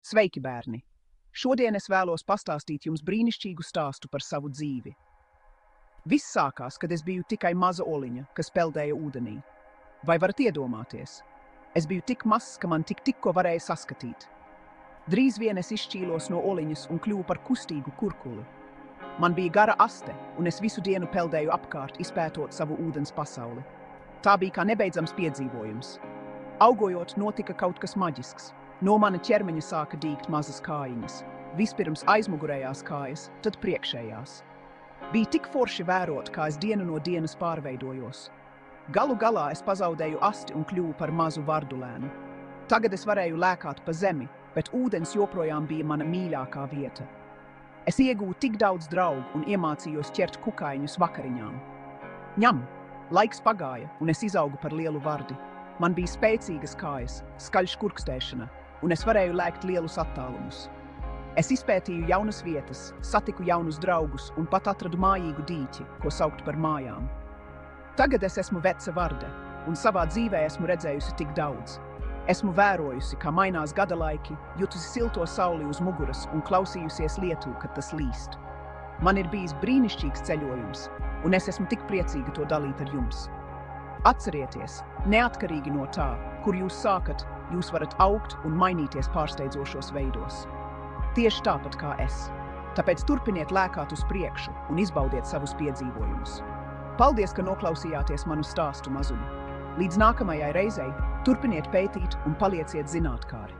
Sveiki, bērni! Šodien es vēlos pastāstīt jums brīnišķīgu stāstu par savu dzīvi. Viss sākās, kad es biju tikai maza oliņa, kas peldēja ūdenī. Vai varat iedomāties? Es biju tik mazs, ka man tikko varēja saskatīt. Drīz vien es izšķīlos no oliņas un kļuvu par kustīgu kurkuli. Man bija gara aste, un es visu dienu peldēju apkārt, izpētot savu ūdens pasauli. Tā bija kā nebeidzams piedzīvojums. Augojot, notika kaut kas maģisks. No mana ķermeņa sāka dīgt mazas kājiņas. Vispirms aizmugurējās kājas, tad priekšējās. Bija tik forši vērot, kā es dienu no dienas pārveidojos. Galu galā es pazaudēju asti un kļuvu par mazu vardulēnu. Tagad es varēju lēkāt pa zemi, bet ūdens joprojām bija mana mīļākā vieta. Es iegūtu tik daudz draugu un iemācījos ķert kukaiņus vakariņām. Ņem! Laiks pagāja, un es izaugu par lielu vardi. Man bija spēcīgas kājas, skaļš kurkstēšana, un es varēju lēkt lielus attālumus. Es izpētīju jaunas vietas, satiku jaunus draugus un pat atradu mājīgu dīķi, ko saukt par mājām. Tagad es esmu veca varde, un savā dzīvē esmu redzējusi tik daudz. Esmu vērojusi, kā mainās gada laiki, jutusi silto sauli uz muguras un klausījusies lietu, kad tas līst. Man ir bijis brīnišķīgs ceļojums, un es esmu tik priecīga to dalīt ar jums. Atcerieties, neatkarīgi no tā, kur jūs sākat, jūs varat augt un mainīties pārsteidzošos veidos. Tieši tāpat kā es. Tāpēc turpiniet lēkāt uz priekšu un izbaudiet savus piedzīvojumus. Paldies, ka noklausījāties manu stāstu, mazuļi. Līdz nākamajai reizei turpiniet pētīt un palieciet zinātkāri.